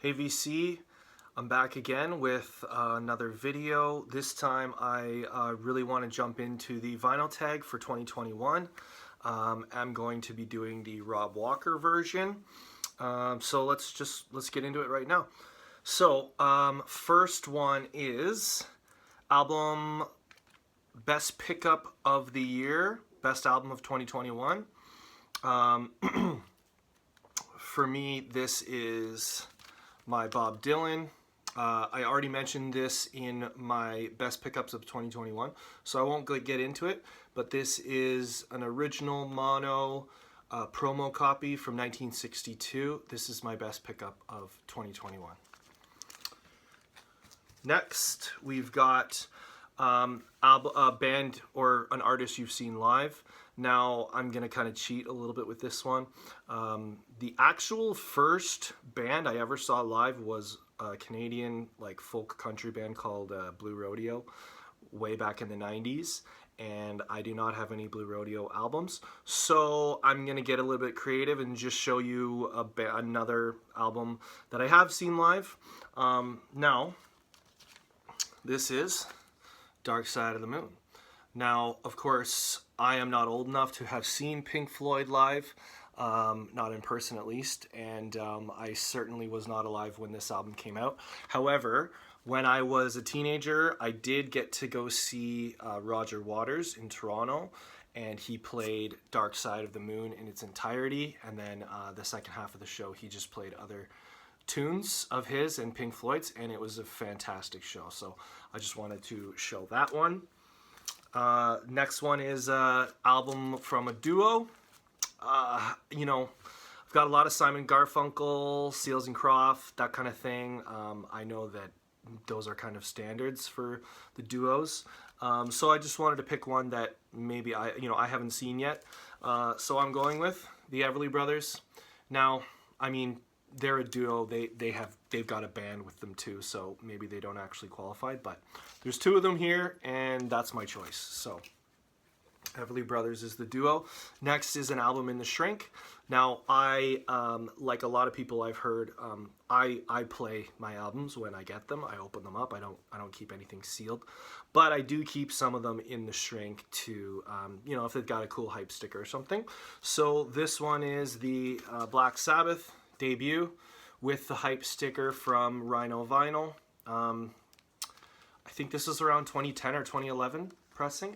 Hey VC, I'm back again with another video. This time I really want to jump into the vinyl tag for 2021. I'm going to be doing the Rob Walker version. So let's get into it right now. So first one is album best pickup of the year, best album of 2021. For me, this is my Bob Dylan. I already mentioned this in my best pickups of 2021, so I won't get into it, but this is an original mono promo copy from 1962. This is my best pickup of 2021. Next, we've got a band or an artist you've seen live. Now, I'm going to kind of cheat a little bit with this one. The actual first band I ever saw live was a Canadian folk country band called Blue Rodeo way back in the 90s. And I do not have any Blue Rodeo albums. So I'm going to get a little bit creative and just show you another album that I have seen live. Now, this is Dark Side of the Moon. Now, of course, I am not old enough to have seen Pink Floyd live, not in person at least, and I certainly was not alive when this album came out. However, when I was a teenager, I did get to go see Roger Waters in Toronto, and he played Dark Side of the Moon in its entirety, and then the second half of the show, he just played other tunes of his and Pink Floyd's, and it was a fantastic show. So I just wanted to show that one. Next one is an album from a duo. You know, I've got a lot of Simon Garfunkel, Seals and Croft, that kind of thing. I know that those are kind of standards for the duos. So I just wanted to pick one that maybe I haven't seen yet. So I'm going with the Everly Brothers. Now, I mean, they're a duo. They've got a band with them too, so maybe they don't actually qualify, but there's two of them here, and that's my choice. So Everly Brothers is the duo. Next is an album in the Shrink. Now, I like a lot of people I've heard, I play my albums when I get them. I open them up. I don't keep anything sealed, but I do keep some of them in the Shrink to if they've got a cool hype sticker or something. So this one is the Black Sabbath debut with the hype sticker from Rhino Vinyl. I think this is around 2010 or 2011 pressing,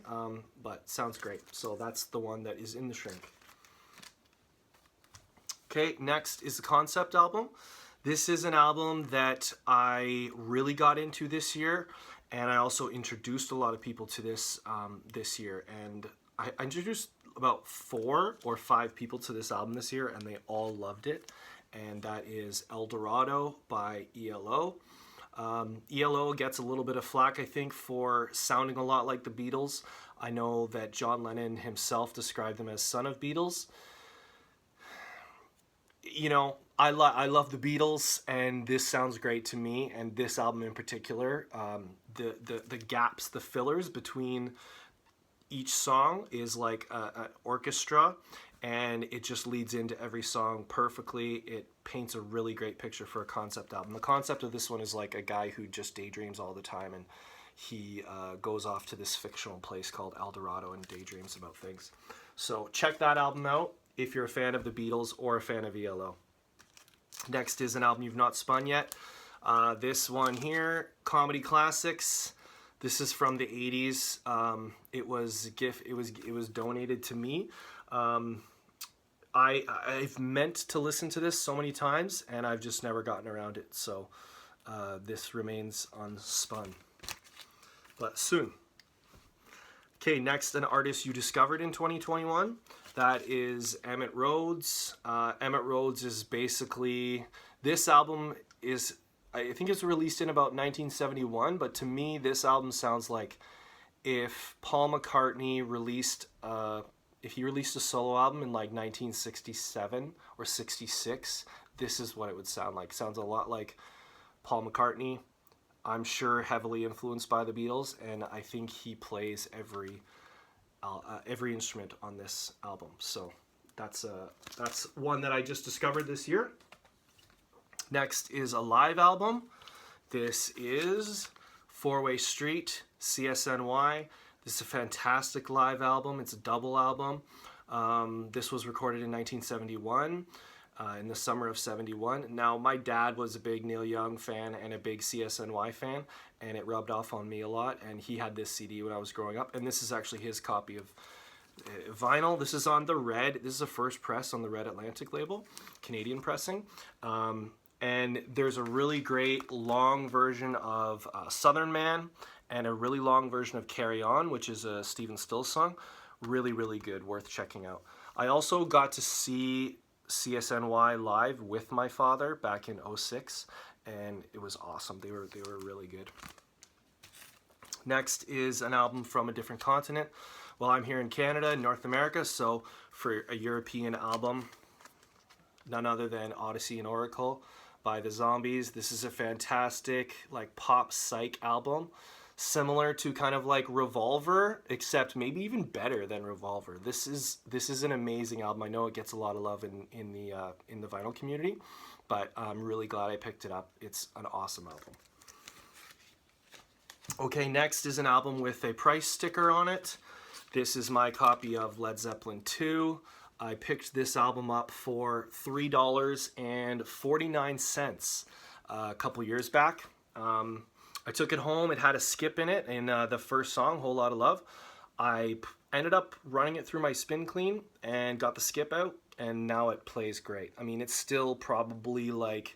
but sounds great. So that's the one that is in the Shrink. Okay, next is the concept album. This is an album that I really got into this year, and I also introduced a lot of people to this this year. And I introduced about 4 or 5 people to this album this year, and they all loved it. And that is El Dorado by ELO. ELO gets a little bit of flack, I think, for sounding a lot like the Beatles. I know that John Lennon himself described them as son of Beatles. You know, I love the Beatles, and this sounds great to me. And this album in particular, the gaps, the fillers between each song is like an orchestra, and it just leads into every song perfectly. It paints a really great picture for a concept album. The concept of this one is like a guy who just daydreams all the time, and he goes off to this fictional place called El Dorado and daydreams about things. So check that album out if you're a fan of the Beatles or a fan of ELO. Next is an album you've not spun yet. This one here, Comedy Classics. This is from the 80s. It was a gift. It was donated to me. I've meant to listen to this so many times, and I've just never gotten around it. So this remains unspun, but soon. Okay, next, an artist you discovered in 2021. That is Emmett Rhodes. Emmett Rhodes is basically, this album is, I think it's released in about 1971, but to me, this album sounds like if Paul McCartney released if he released a solo album in like 1967 or 66, this is what it would sound like. Sounds a lot like Paul McCartney. I'm sure heavily influenced by the Beatles, and I think he plays every instrument on this album. So that's one that I just discovered this year. Next is a live album. This is Four-Way Street, CSNY. This is a fantastic live album. It's a double album. This was recorded in 1971, in the summer of 71. Now, my dad was a big Neil Young fan and a big CSNY fan, and it rubbed off on me a lot, and he had this CD when I was growing up, and this is actually his copy of vinyl. This is on the Red. This is a first press on the Red Atlantic label, Canadian pressing. And there's a really great long version of Southern Man and a really long version of Carry On, which is a Stephen Stills song. Really, really good, worth checking out. I also got to see CSNY live with my father back in '06, and it was awesome. They were really good. Next is an album from a different continent. Well, I'm here in Canada, in North America, so for a European album, none other than Odyssey and Oracle by the Zombies. This is a fantastic like pop psych album, similar to kind of like Revolver, except maybe even better than Revolver. This is an amazing album. I know it gets a lot of love in the vinyl community, but I'm really glad I picked it up. It's an awesome album. Okay, next is an album with a price sticker on it. This is my copy of Led Zeppelin 2. I picked this album up for $3.49 a couple years back. I took it home. It had a skip in it, in the first song, Whole Lotta Love. I ended up running it through my spin clean and got the skip out, and now it plays great. I mean, it's still probably like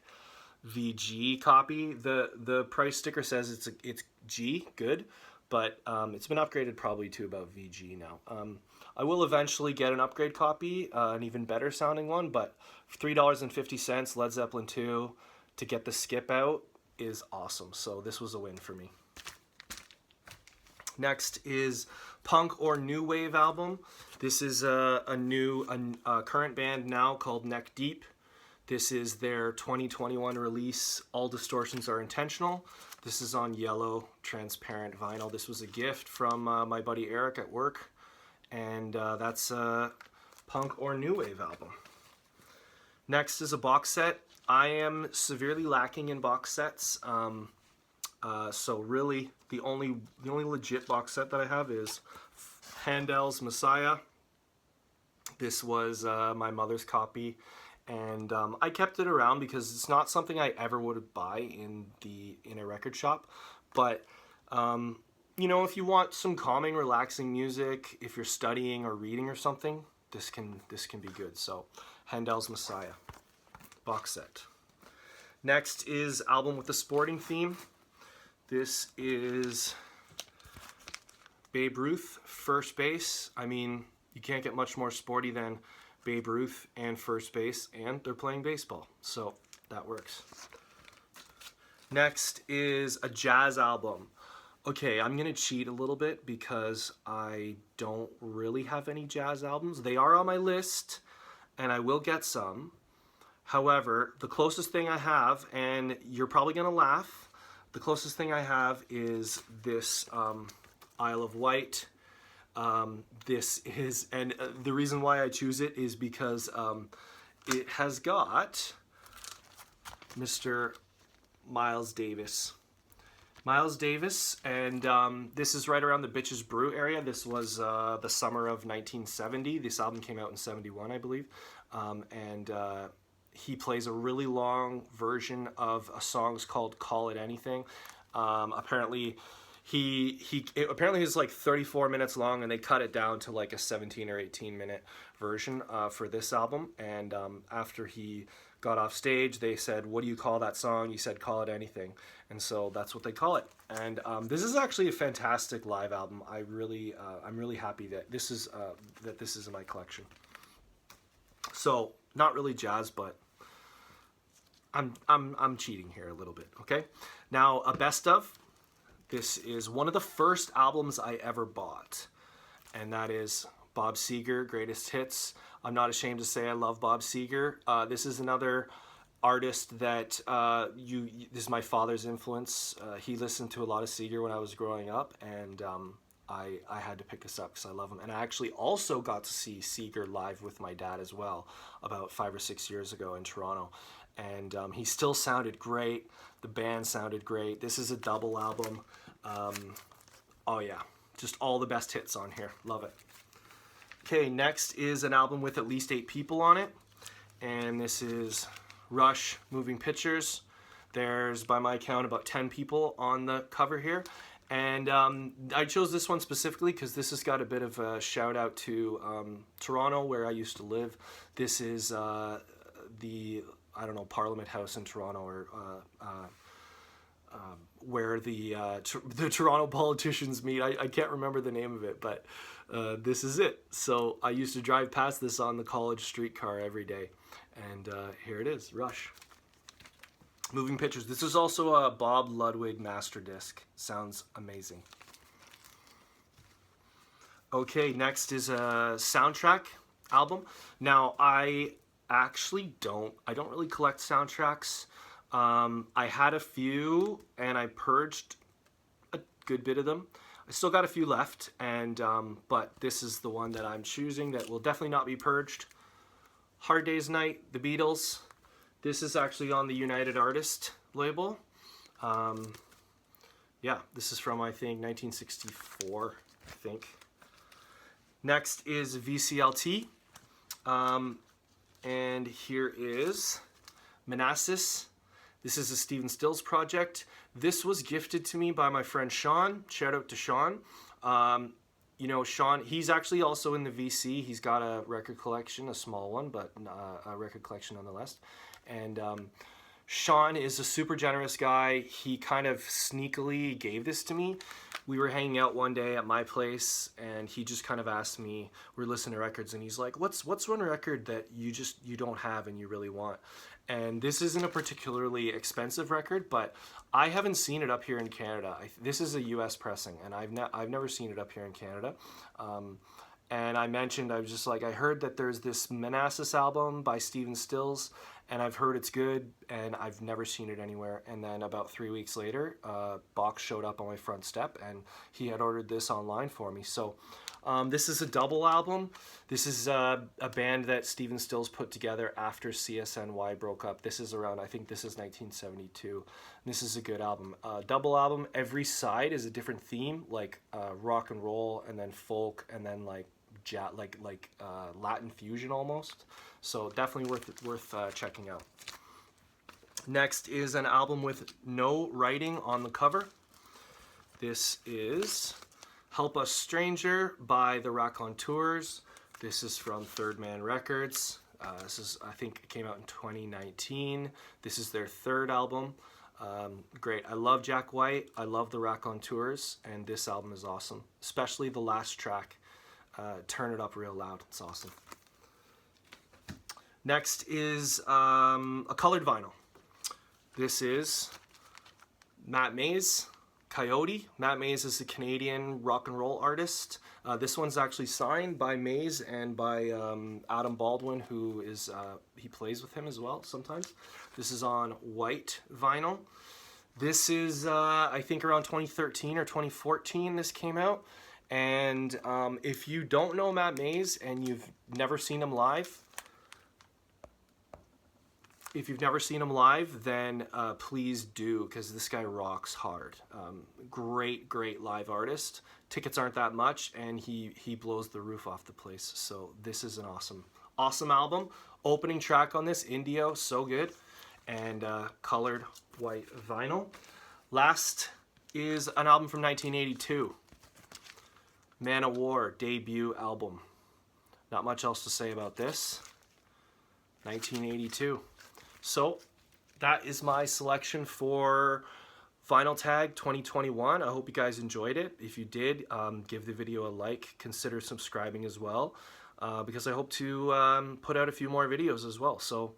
VG copy. The price sticker says it's G, good, but it's been upgraded probably to about VG now. I will eventually get an upgrade copy, an even better sounding one, but $3.50 Led Zeppelin 2 to get the skip out is awesome. So this was a win for me. Next is punk or new wave album. This is a current band now called Neck Deep. This is their 2021 release, All Distortions Are Intentional. This is on yellow transparent vinyl. This was a gift from my buddy Eric at work, and that's a punk or new wave album. Next is a box set. I am severely lacking in box sets, so really the only legit box set that I have is Handel's Messiah. This was my mother's copy, and I kept it around because it's not something I ever would buy in a record shop. But you know, if you want some calming, relaxing music, if you're studying or reading or something, this can be good. So Handel's Messiah box set. Next is album with a sporting theme. This is Babe Ruth, First Base. I mean, you can't get much more sporty than Babe Ruth and First Base, and they're playing baseball, so that works. Next is a jazz album. Okay, I'm gonna cheat a little bit because I don't really have any jazz albums. They are on my list, and I will get some. However, the closest thing I have, and you're probably gonna laugh, the closest thing I have is this Isle of Wight. This is, and the reason why I choose it is because it has got Mr. Miles Davis. Miles Davis, and this is right around the Bitches Brew area. This was the summer of 1970. This album came out in 71, I believe. And he plays a really long version of a song called Call It Anything. Apparently it apparently is like 34 minutes long, and they cut it down to like a 17 or 18 minute version for this album. And after he got off stage, they said, "What do you call that song?" He said, "Call It Anything." And so that's what they call it. And this is actually a fantastic live album. I'm really happy that this is in my collection. So not really jazz, but I'm cheating here a little bit. Okay, now a best of. This is one of the first albums I ever bought, and that is Bob Seger, Greatest Hits. I'm not ashamed to say I love Bob Seger. This is another artist that this is my father's influence. He listened to a lot of Seger when I was growing up, and I had to pick this up because I love him. And I actually also got to see Seger live with my dad as well about 5 or 6 years ago in Toronto. and he still sounded great. The band sounded great. This is a double album. Oh yeah, just all the best hits on here. Love it. Okay, next is an album with at least 8 people on it, and this is Rush, Moving Pictures. There's, by my count, about 10 people on the cover here. And I chose this one specifically because this has got a bit of a shout out to Toronto, where I used to live. This is the, I don't know, Parliament House in Toronto, or where the Toronto politicians meet. I can't remember the name of it, but this is it. So I used to drive past this on the college streetcar every day. And here it is, Rush. Moving Pictures. This is also a Bob Ludwig master disc. Sounds amazing. Okay, next is a soundtrack album. Now, I actually don't really collect soundtracks. I had a few, and I purged a good bit of them. I still got a few left, and but this is the one that I'm choosing that will definitely not be purged. Hard Day's Night, The Beatles. This is actually on the United Artists label. Yeah, this is from, I think, 1964, I think. Next is VCLT. And here is Manassas. This is a Stephen Stills project. This was gifted to me by my friend Sean. Shout out to Sean. You know, Sean, he's actually also in the VC. He's got a record collection, a small one, but a record collection nonetheless. And Sean is a super generous guy. He kind of sneakily gave this to me. We were hanging out one day at my place, and he just kind of asked me, we're listening to records, and he's like, what's one record that you don't have and you really want? And this isn't a particularly expensive record, but I haven't seen it up here in Canada. This is a US pressing, and I've never seen it up here in Canada. And I mentioned, I was just like, I heard that there's this Manassas album by Stephen Stills, and I've heard it's good, and I've never seen it anywhere. And then about 3 weeks later, box showed up on my front step, and he had ordered this online for me. So this is a double album. This is a band that Stephen Stills put together after CSNY broke up. This is around, I think this is 1972. This is a good album. Double album, every side is a different theme, like rock and roll, and then folk, and then like Latin fusion almost. So definitely worth checking out. Next is an album with no writing on the cover. This is Help Us Stranger by the Raconteurs. This is from Third Man Records. This is, I think it came out in 2019. This is their third album. Great. I love Jack White. I love the Raconteurs, and this album is awesome, especially the last track. Turn it up real loud. It's awesome. Next is a colored vinyl. This is Matt Mays, Coyote. Matt Mays is a Canadian rock and roll artist. This one's actually signed by Mays and by Adam Baldwin, who is, he plays with him as well sometimes. This is on white vinyl. This is, I think, around 2013 or 2014 this came out. And if you don't know Matt Mays and you've never seen him live, then please do, because this guy rocks hard. Great live artist. Tickets aren't that much, and he blows the roof off the place. So this is an awesome album. Opening track on this, Indio, so good. And colored white vinyl. Last is an album from 1982. Man of War debut album. Not much else to say about this. 1982. So that is my selection for Vinyl Tag 2021. I hope you guys enjoyed it. If you did, give the video a like. Consider subscribing as well, because I hope to put out a few more videos as well. So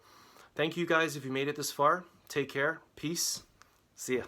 thank you guys if you made it this far. Take care. Peace. See ya.